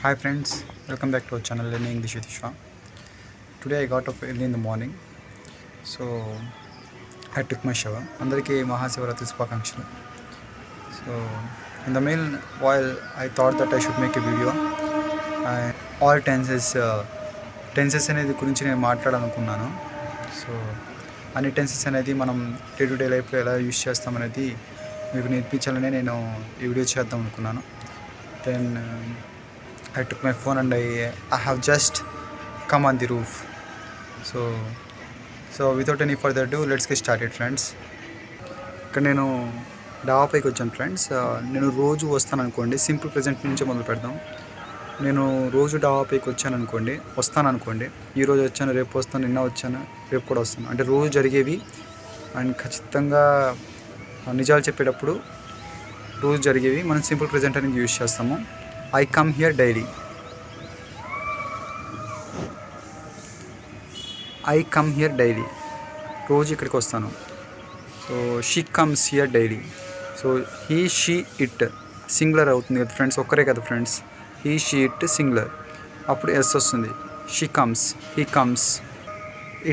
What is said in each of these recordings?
Hi friends, welcome back to our channel Learning English with Isha. Today I got up early in the morning, so I took my shower. అందరికీ మహాశివరాత్రి శుభాకాంక్షలు. So in the meanwhile I thought that I should make a video. All tenses అనేది గురించి నేను మాట్లాడాలనుకున్నాను. So అన్ని tenses అనేది మనం day to day లైఫ్లో ఎలా యూస్ చేస్తామనేది మీకు నేర్పించాలని నేను ఈ వీడియో చేద్దాం అనుకున్నాను. Then I took my phone and I have just come on the roof. So without any further ado, let's get started friends. ఇక్కడ నేను డాబా పైకి వచ్చాను ఫ్రెండ్స్. నేను రోజు వస్తాను అనుకోండి, సింపుల్ ప్రెజెంట్ నుంచే మొదలు పెడదాం. నేను రోజు డాబా పైకి వస్తాను అనుకోండి, ఈరోజు వచ్చాను, రేపు వస్తాను, నిన్న వచ్చాను, రేపు కూడా వస్తాను, అంటే రోజు జరిగేవి అండ్ ఖచ్చితంగా నిజాలు చెప్పేటప్పుడు రోజు జరిగేవి మనం సింపుల్ ప్రెజెంట్ అనేది యూజ్ చేస్తాము. I come here daily. I come here daily. రోజు ఇక్కడికి వస్తాను. So she comes here daily. So he she it singular అవుతుంది కదా ఫ్రెండ్స్, ఒక్కరే కదా friends. He she it singular, అప్పుడు ఎస్ వస్తుంది. She comes, he comes.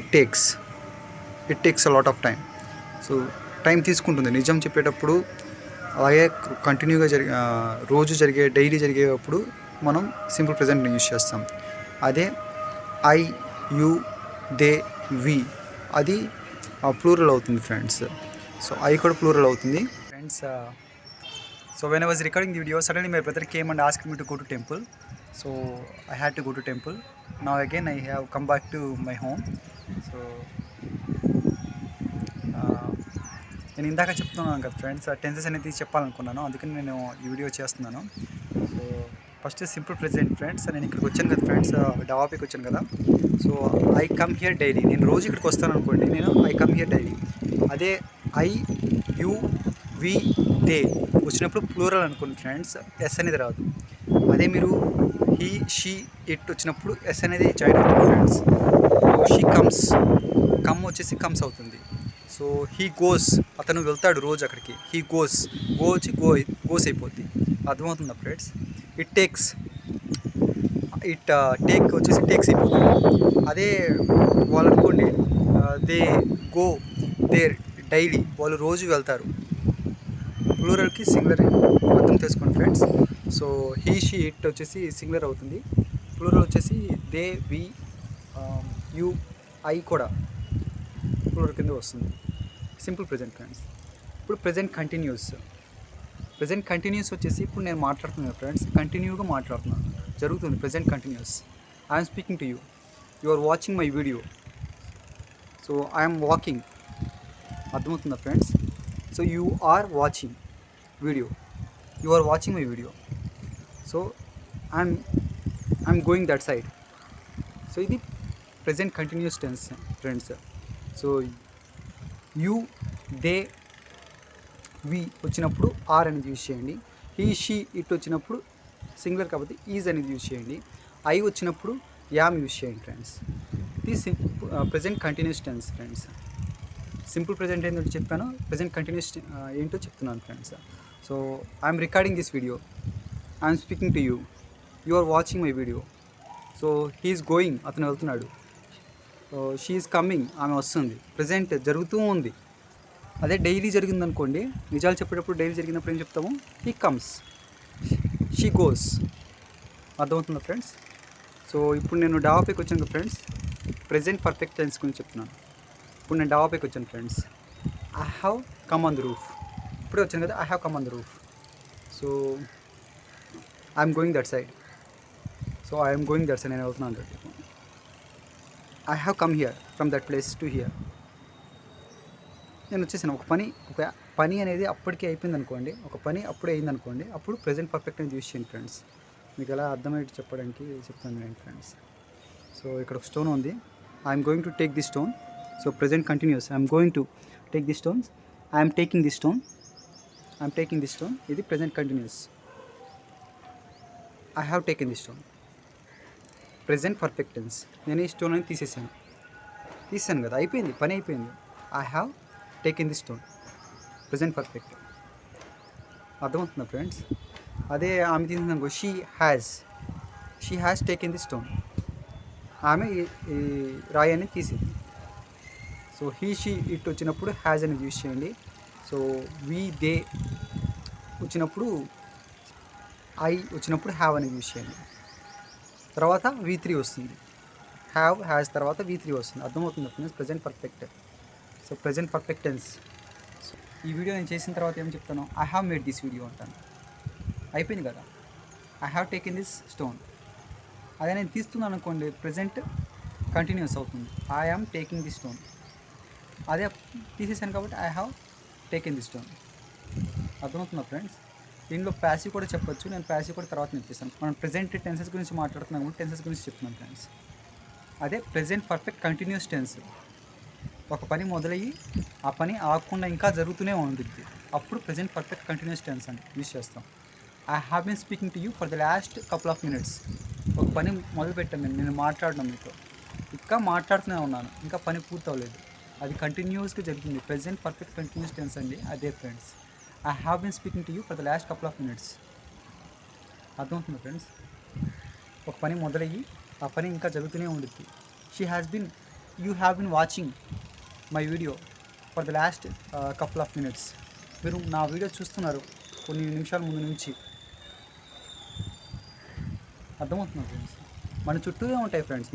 It takes a lot of time. So time తీసుకుంటుంది నిజం చెప్పేటప్పుడు. అలాగే కంటిన్యూగా రోజు డైలీ జరిగేటప్పుడు మనం సింపుల్ ప్రెజెంట్ని యూజ్ చేస్తాం. అదే ఐ, యు, దే, వి అది ప్లూరల్ అవుతుంది ఫ్రెండ్స్. సో ఐ కూడా ప్లూరల్ అవుతుంది friends. So when I was recording the video, suddenly my brother came and asked me to go to temple. So I had to go to temple. Now again I have come back to my home. So నేను ఇందాక చెప్తున్నాను కదా friends, tenses అనేది చెప్పాలనుకున్నాను, అందుకని నేను ఈ video చేస్తున్నాను. So first simple present friends. నేను ఇక్కడికి వచ్చాను కదా ఫ్రెండ్స్, డాబాకి వచ్చాను కదా. So I come here daily, నేను రోజు ఇక్కడికి వస్తాను అనుకోండి, నేను ఐ కమ్ హియర్ డైలీ. అదే ఐ, యు, వి, దే వచ్చినప్పుడు ప్లూరల్ అనుకోండి ఫ్రెండ్స్, ఎస్ అనేది రాదు. అదే మీరు హీ, షీ, ఇట్ వచ్చినప్పుడు ఎస్ అనేది జాయిన్ అవుతుంది ఫ్రెండ్స్. షీ కమ్స్, కమ్ వచ్చేసి కమ్స్ అవుతుంది. సో హీ గోస్, అతను వెళ్తాడు రోజు అక్కడికి. హీ గోస్, వచ్చి గోస్ అయిపోద్ది. అర్థమవుతుందా ఫ్రెండ్స్? ఇట్ టేక్ వచ్చేసి టేక్స్ అయిపోతుంది. అదే వాళ్ళు అనుకోండి, దే గో దేర్ డైలీ, వాళ్ళు రోజు వెళ్తారు. ప్లూరల్కి సింగులర్ అర్థం చేసుకోండి friends. So he, she, it వచ్చేసి సింగులర్ అవుతుంది. ప్లూరల్ వచ్చేసి దే, వి, యు, ఐ కూడా ప్లూరల్ కింద వస్తుంది. Simple present friends. ఇప్పుడు ప్రెజెంట్ కంటిన్యూస్ వచ్చేసి ఇప్పుడు నేను మాట్లాడుతున్నాను ఫ్రెండ్స్, కంటిన్యూగా మాట్లాడుతున్నాను, జరుగుతుంది. Present continuous. I'm speaking to you, you are watching my video. So I'm walking, అర్థమవుతుందా friends? So you are watching video, you are watching my video. So I'm going that side. So ఇది present continuous tense friends. So you, they, we వచ్చినప్పుడు are అనేది use చేయండి. He, she, it వచ్చినప్పుడు singular కాబట్టి is అనేది use చేయండి. I వచ్చినప్పుడు am use చేయండి ఫ్రెండ్స్. ఇది present continuous tense friends. Simple present ఏంటో చెప్పాను, ప్రెజెంట్ కంటిన్యూస్ ఏంటో చెప్తున్నాను friends. So I'm recording this video, I'm speaking to you, you are watching my video. So he's going, అతను వెళ్తున్నాడు. షీ ఈజ్ కమ్మింగ్, ఆమె వస్తుంది. ప్రజెంట్ జరుగుతూ ఉంది. అదే డైలీ జరిగిందనుకోండి, నిజాలు చెప్పేటప్పుడు డైలీ జరిగినప్పుడు ఏం చెప్తాము? He comes, she goes. అర్థమవుతుందా ఫ్రెండ్స్? సో ఇప్పుడు నేను డాబాపైకి వచ్చాను కదా ఫ్రెండ్స్, ప్రెజెంట్ పర్ఫెక్ట్ టెన్స్ గురించి చెప్తున్నాను. ఇప్పుడు నేను డాబాపైకి వచ్చాను friends. I have come on the roof. ఇప్పుడే వచ్చాను కదా, I have come on the roof. So I'm going that side. నేను వెళ్తున్నాను. I have come here from that place to hear. నేను వచ్చేసాను. ఒక పని అనేది అప్పటికే అయిపోయింది అనుకోండి, ఒక పని అప్పుడే అయిందనుకోండి, అప్పుడు ప్రెజెంట్ పర్ఫెక్ట్ అనేది యూజ్ చేయండి ఫ్రెండ్స్. మీకు ఎలా అర్థమయ్యేది చెప్పడానికి చెప్తాను నేను ఫ్రెండ్స్. సో ఇక్కడ ఒక స్టోన్ ఉంది, I'm going to take the stone. So present continuous, I'm going to take the stones, I'm taking the stone. ఇది present continuous. I have taken the stone, present perfect tense. నేను ఈ stone అని తీసాను కదా, అయిపోయింది, పని అయిపోయింది. I have taken the stone, present perfect. అర్థమవుతుందా ఫ్రెండ్స్? అదే ఆమె తీసిందనుకో, she has, she has taken the stone. ఆమె ఈ రాయి అనేది తీసింది. సో షీ ఇట్ వచ్చినప్పుడు హ్యాజ్ అనేది యూజ్ చేయండి. సో దే వచ్చినప్పుడు ఐ వచ్చినప్పుడు హ్యావ్ అనేది యూజ్ చేయండి. తర్వాత V3 వస్తుంది. హ్యాజ్ తర్వాత V3 వస్తుంది. అర్థమవుతుంది friends, present perfect. So present perfect tense. ఈ వీడియో నేను చేసిన తర్వాత ఏం చెప్తాను, I have made this video అంటాను. అయిపోయింది కదా. I have taken this stone. అదే నేను తీస్తున్నాను అనుకోండి, ప్రజెంట్ కంటిన్యూస్ అవుతుంది. I am taking the stone. అదే తీసేసాను కాబట్టి I have taken the stone. అర్థమవుతుందా ఫ్రెండ్స్? దీనిలో ప్యాసివ్ కూడా చెప్పొచ్చు. నేను ప్యాసివ్ కూడా తర్వాత నేర్పిస్తాను. మనం ప్రజెంట్ టెన్సెస్ గురించి మాట్లాడుతున్నాం కాబట్టి టెన్సెస్ గురించి చెప్తున్నాను ఫ్రెండ్స్. అదే ప్రజెంట్ పర్ఫెక్ట్ కంటిన్యూస్ టెన్స్. ఒక పని మొదలయ్యి ఆ పని ఆగకుండా ఇంకా జరుగుతూనే ఉంటుంది, అప్పుడు ప్రజెంట్ పర్ఫెక్ట్ కంటిన్యూస్ టెన్స్ అని యూజ్ చేస్తాం. I have been speaking to you for the last couple of minutes. ఒక పని మొదలుపెట్టాను నేను మాట్లాడడం మీతో, ఇంకా మాట్లాడుతూనే ఉన్నాను, ఇంకా పని పూర్తవలేదు, అది కంటిన్యూస్గా జరుగుతుంది. ప్రజెంట్ పర్ఫెక్ట్ కంటిన్యూస్ టెన్స్ అండి అదే friends. I have been speaking to you for the last couple of minutes. అర్థమవుతుంది ఫ్రెండ్స్? ఒక పని మొదలయ్యి ఆ పని ఇంకా జరుగుతూనే ఉంటుంది. You have been watching my video for the last couple of minutes. మీరు నా వీడియో చూస్తున్నారు కొన్ని నిమిషాల ముందు నుంచి. అర్థమవుతుంది ఫ్రెండ్స్? మన చుట్టూనే ఉంటాయి ఫ్రెండ్స్.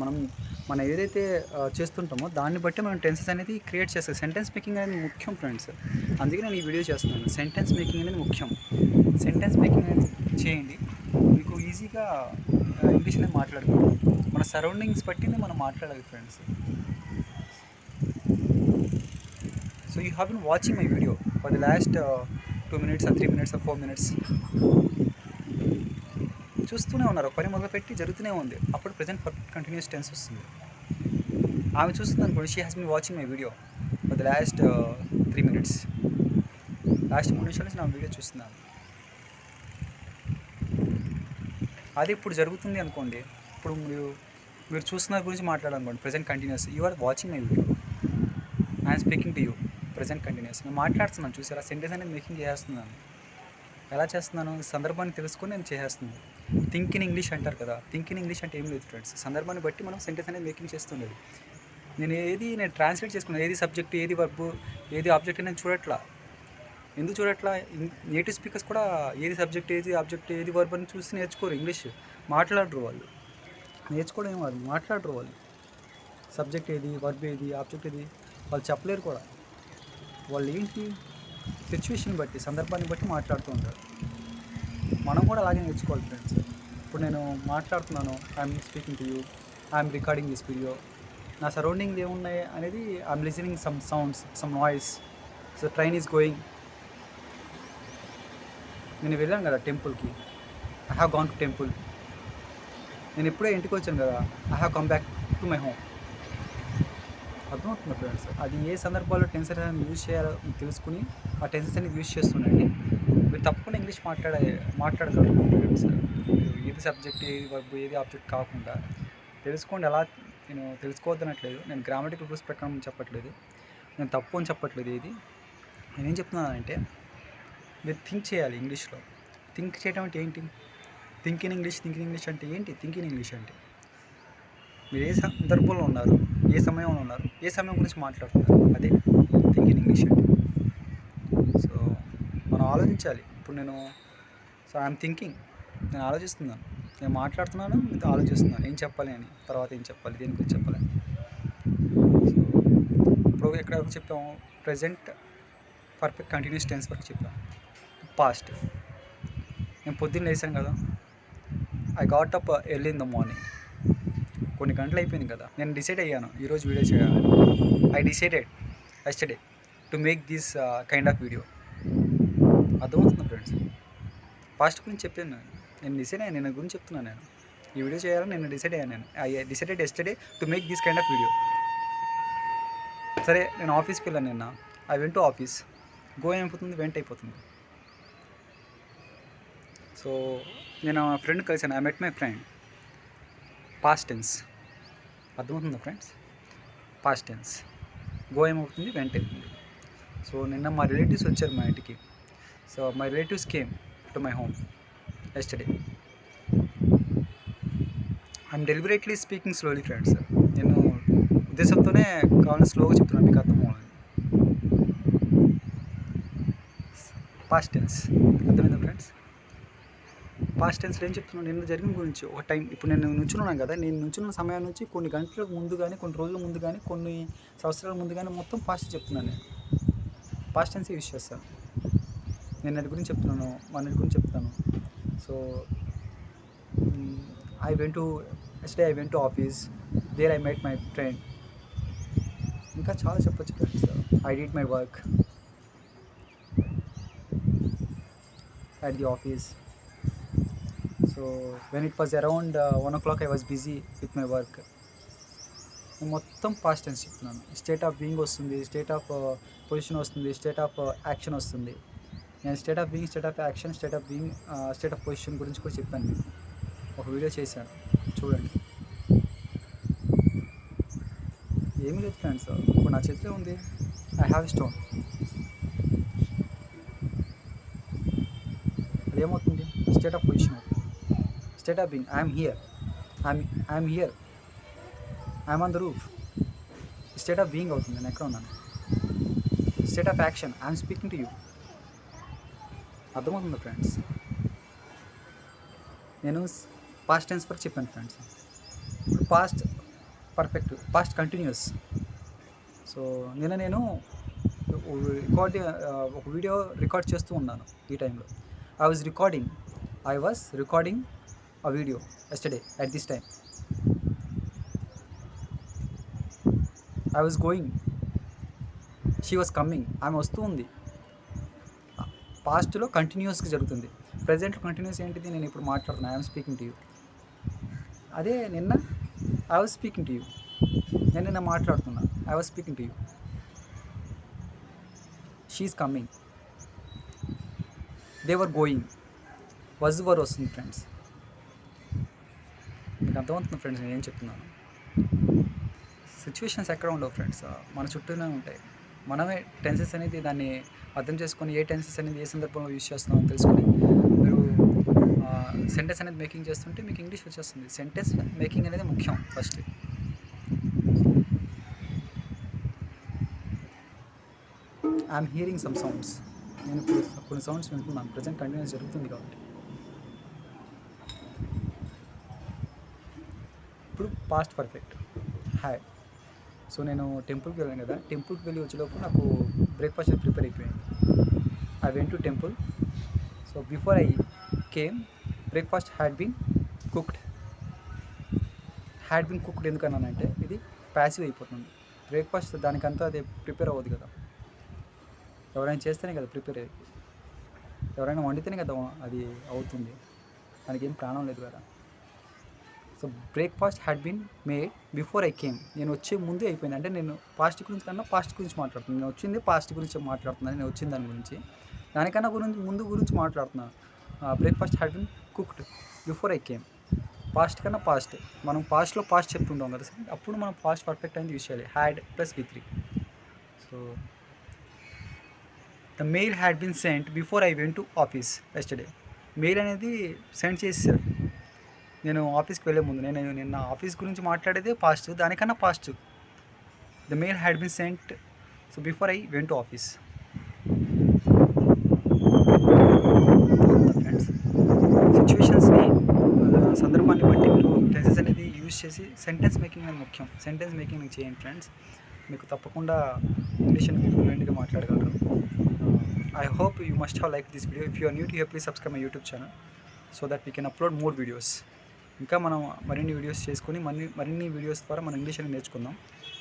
మనం ఏదైతే చేస్తుంటామో దాన్ని బట్టి మనం టెన్సెస్ అనేది క్రియేట్ చేస్తాం. సెంటెన్స్ మేకింగ్ అనేది ముఖ్యం ఫ్రెండ్స్. అందుకే నేను ఈ వీడియో చేస్తున్నాను. సెంటెన్స్ మేకింగ్ అనేది ముఖ్యం. సెంటెన్స్ మేకింగ్ అనేది చేయండి, మీకు ఈజీగా ఇంగ్లీష్ అనేది మాట్లాడుకోండి. మన సరౌండింగ్స్ బట్టినే మనం మాట్లాడాలి friends. So you have been watching my video for the last 2 minutes or 3 minutes or 4 minutes. చూస్తూనే ఉన్నారు, పని మొదలుపెట్టి జరుగుతూనే ఉంది, అప్పుడు ప్రజెంట్ పర్ఫెక్ట్ కంటిన్యూస్ టెన్స్ వస్తుంది. ఆమె చూస్తుంది అనుకోండి, she has been watching my video for the last 3 minutes. Last 3 నిమిషాల నుంచి నా వీడియో చూస్తున్నాను. అది ఇప్పుడు జరుగుతుంది అనుకోండి, ఇప్పుడు మీరు చూస్తున్న గురించి మాట్లాడాలనుకోండి, present continuous. You are watching my video, I'm speaking to you, present continuous. నేను మాట్లాడుతున్నాను, చూసారా? సెంటెన్స్ అనేది మేకింగ్ చేస్తున్నాను. ఎలా చేస్తున్నాను? సందర్భాన్ని తెలుసుకొని నేను చేసేస్తున్నాను. థింక్ ఇన్ ఇంగ్లీష్ అంటారు కదా, థింక్ ఇన్ ఇంగ్లీష్ అంటే ఏం లేదు ఫ్రెండ్స్, సందర్భాన్ని బట్టి మనం సెంటెన్స్ అనేది మేకింగ్ చేస్తుండేది. నేను ట్రాన్స్లేట్ చేసుకున్నాను, ఏది సబ్జెక్ట్, ఏది వర్బ్, ఏది ఆబ్జెక్ట్ అనేది చూడట్లా. ఎందుకు చూడట్లా? నేటివ్ స్పీకర్స్ కూడా ఏది సబ్జెక్ట్, ఏది ఆబ్జెక్ట్, ఏది వర్బ్ అని చూసి నేర్చుకోరు. ఇంగ్లీష్ మాట్లాడరు వాళ్ళు, నేర్చుకోవడం ఏం వాళ్ళు మాట్లాడరు. వాళ్ళు సబ్జెక్ట్ ఏది, వర్బ్ ఏది, ఆబ్జెక్ట్ ఏది వాళ్ళు చెప్పలేరు కూడా. వాళ్ళు ఏంటి, సిచ్యువేషన్ బట్టి, సందర్భాన్ని బట్టి మాట్లాడుతూ ఉంటారు. మనం కూడా అలాగే నేర్చుకోవాలి ఫ్రెండ్స్. ఇప్పుడు నేను మాట్లాడుతున్నాను, I'm speaking to you, I'm recording this video. నా సరౌండింగ్ ఏమున్నాయి అనేది, I'm listening some sounds, some noise. So train is going. నేను వెళ్ళాను కదా టెంపుల్కి, I have gone to temple. నేను ఎప్పుడే ఇంటికి వచ్చాను కదా, I have come back to my home. అర్థమవుతుంది ఫ్రెండ్స్? అది ఏ సందర్భాల్లో టెన్సెస్ అనేది యూజ్ చేయాలో తెలుసుకుని ఆ టెన్సెస్ అనేది యూజ్ చేస్తుండండి. మీరు తప్పకుండా ఇంగ్లీష్ మాట్లాడగలరు ఫ్రెండ్స్. ఏది సబ్జెక్ట్, ఏది వర్బ్, ఏది ఆబ్జెక్ట్ కాకుండా తెలుసుకోండి. అలా నేను తెలుసుకోవద్దనట్లేదు, నేను గ్రామటికల్ రూల్స్ ప్రకారం చెప్పట్లేదు, నేను తప్పు అని చెప్పట్లేదు. ఏది నేనేం చెప్తున్నానంటే, మీరు థింక్ చేయాలి ఇంగ్లీష్లో. థింక్ చేయడం అంటే ఏంటి? థింక్ ఇన్ ఇంగ్లీష్ అంటే ఏంటి? థింక్ ఇన్ ఇంగ్లీష్ అంటే మీరు ఏ సందర్భంలో ఉన్నారు, ఏ సమయంలో ఉన్నారు, ఏ సమయం గురించి మాట్లాడుతున్నారు, అదే థింక్ ఇన్ ఇంగ్లీష్ అంటే. సో మనం ఆలోచించాలి. ఇప్పుడు ఐఎమ్ థింకింగ్, నేను ఆలోచిస్తున్నాను, నేను మాట్లాడుతున్నాను, మీతో ఆలోచిస్తున్నాను ఏం చెప్పాలి అని, తర్వాత ఏం చెప్పాలి, దేని గురించి చెప్పాలని. సో ఇప్పుడు ఎక్కడ చెప్పాము, ప్రజెంట్ పర్ఫెక్ట్ కంటిన్యూస్ టెన్స్ వరకు చెప్పాము. పాస్ట్, నేను పొద్దున్న లేసాను కదా, I got up early in the morning. కొన్ని గంటలు అయిపోయింది కదా, నేను డిసైడ్ అయ్యాను ఈరోజు వీడియో చేయాలి. I decided yesterday to make this kind of video. అర్థమవుతుంది ఫ్రెండ్స్? పాస్ట్ గురించి చెప్పాను నేను డిసైడ్ అయ్యాను, నేను గురించి చెప్తున్నాను. నేను ఈ వీడియో చేయాలని నేను డిసైడ్ అయ్యాను. I decided yesterday to make this kind of video. సరే, నేను ఆఫీస్కి వెళ్ళాను నిన్న, I went to office. Go అయిపోతుంది, వెంట అయిపోతుంది. సో నేను మా ఫ్రెండ్ కలిసాను, I met my friend. Past tense. అర్థమవుతుందా ఫ్రెండ్స్? Past tense. గో ఏమవుతుంది, వెంట అవుతుంది. సో నిన్న మా రిలేటివ్స్ వచ్చారు మా ఇంటికి. So my relatives came to my home yesterday. I'm deliberately speaking slowly friends. నేను ఉద్దేశంతోనే కావాలని స్లోగా చెప్తున్నాను, మీకు అర్థం అవ్వాలి. పాస్ట్ టెన్స్ అర్థమైందా ఫ్రెండ్స్? పాస్ట్ టెన్స్లో ఏం చెప్తున్నాను, నిన్న జరిగిన గురించి ఒక టైం. ఇప్పుడు నేను నుంచున్నాను కదా, నేను నుంచున్న సమయం నుంచి కొన్ని గంటల ముందు కానీ, కొన్ని రోజుల ముందు కానీ, కొన్ని సంవత్సరాల ముందు కానీ మొత్తం పాస్ట్ చెప్తున్నాను. నేను పాస్ట్ టెన్సే యూజ్ చేస్తాను. నిన్నటి గురించి చెప్తున్నాను, మొన్నటి గురించి చెప్తాను. So yesterday I went to office, there I met my friend. ఇంకా చాలా చెప్పొచ్చు friends. I did my work at the office. So when it was around 1 o'clock I was busy with my work. నేను మొత్తం past tense చెప్తున్నాను. State of being వస్తుంది, state of position వస్తుంది, state of action వస్తుంది. నేను state of being, state of action, state of being, state of position గురించి కూడా చెప్పాను మీకు. ఒక వీడియో చేశాను, చూడండి. ఏమీ లేదు ఫ్రెండ్స్, ఇప్పుడు నా చేతిలో ఉంది. I have stone. అది ఏమవుతుంది? స్టేట్ ఆఫ్ పొజిషన్ అవుతుంది. State of being, I'm here, I'm here, I'm on the roof. State of being అవుతుంది, నేను ఎక్కడ ఉన్నాను. State of action, I'm speaking to you. అర్థమవుతుందా ఫ్రెండ్స్? నేను పాస్ట్ టెన్స్ వరకు చెప్పాను ఫ్రెండ్స్. ఇప్పుడు past perfect, past continuous. So నేను ఒక వీడియో రికార్డ్ చేస్తూ ఉన్నాను ఈ టైంలో. I was recording a video yesterday at this time. I was going, she was coming, ఆమె వస్తూ ఉంది. పాస్ట్లో కంటిన్యూస్గా జరుగుతుంది. ప్రజెంట్లో కంటిన్యూస్ ఏంటిది? నేను ఇప్పుడు మాట్లాడుతున్నాను, ఐఎమ్ స్పీకింగ్ టు యూ. అదే నిన్న I was speaking to you. నేను నిన్న మాట్లాడుతున్నా, I was speaking to you. She is coming, they were going, was were వస్తుంది ఫ్రెండ్స్. మీకు అర్థమవుతుంది ఫ్రెండ్స్ నేను ఏం చెప్తున్నాను? సిచ్యువేషన్స్ ఎక్కడ ఉండవు ఫ్రెండ్స్, మన చుట్టూనే ఉంటాయి. మనమే టెన్సెస్ అనేది దాన్ని అర్థం చేసుకొని, ఏ టెన్సెస్ అనేది ఏ సందర్భంలో యూజ్ చేస్తున్నామో తెలుసుకొని మీరు సెంటెన్స్ అనేది మేకింగ్ చేస్తుంటే మీకు ఇంగ్లీష్ వచ్చేస్తుంది. సెంటెన్స్ మేకింగ్ అనేది ముఖ్యం first. I'm hearing some sounds. నేను ఇప్పుడు కొన్ని సౌండ్స్ వింటున్నాను, ప్రజెంట్ కంటిన్యూస్ జరుగుతుంది కాబట్టి. ఇప్పుడు పాస్ట్ పర్ఫెక్ట్, హాయ్. సో నేను టెంపుల్కి వెళ్ళాను కదా, టెంపుల్కి వెళ్ళి వచ్చేలోపు నాకు బ్రేక్ఫాస్ట్ ప్రిపేర్ అయిపోయింది. I went to temple. So before I came, breakfast had been cooked. ఎందుకన్నానంటే ఇది ప్యాసివ్ అయిపోతుంది. బ్రేక్ఫాస్ట్ దానికంతా అది ప్రిపేర్ అవ్వదు కదా, ఎవరైనా చేస్తేనే కదా ప్రిపేర్ అయ్యి, ఎవరైనా వండితేనే కదా అది అవుతుంది, దానికి ఏం ప్రాణం లేదు కదా. So breakfast had been made before I came. నేను వచ్చే ముందే అయిపోయింది. అంటే నేను పాస్ట్ గురించి మాట్లాడుతున్నాను. నేను వచ్చింది పాస్ట్ గురించి మాట్లాడుతున్నాను, నేను వచ్చిన దాని గురించి. దానికన్నా ముందు గురించి మాట్లాడుతున్నాను. Breakfast had been cooked before I came. Past కన్నా పాస్ట్, మనం పాస్ట్లో పాస్ట్ చెప్తుంటాం కదా సార్, అప్పుడు మనం పాస్ట్ పర్ఫెక్ట్ అనేది యూజ్ చేయాలి. Had plus V3. So the mail had been sent before I went to office yesterday. Mail అనేది సెండ్ చేసేసారు నేను ఆఫీస్కి వెళ్ళే ముందు. నేను నిన్న ఆఫీస్ గురించి మాట్లాడేదే పాస్ట్, దానికన్నా past. The mail had been sent so before I went to office. Friends, సిచ్యువేషన్స్ని, సందర్భాన్ని బట్టి మీరు టెన్సెస్ అనేది యూజ్ చేసి సెంటెన్స్ మేకింగ్ అనేది ముఖ్యం. సెంటెన్స్ మేకింగ్ చేయండి ఫ్రెండ్స్, మీకు తప్పకుండా ఇంగ్లీష్ అనేది ఫ్లూయెంట్గా మాట్లాడగలరు. I hope you must have like this video. If you are new to here, please subscribe my YouTube channel so that we can upload more videos. ఇంకా మనం మరిన్ని వీడియోస్ చేసుకొని మరిన్ని వీడియోస్ ద్వారా మనం ఇంగ్లీష్ అనేది నేర్చుకుందాం.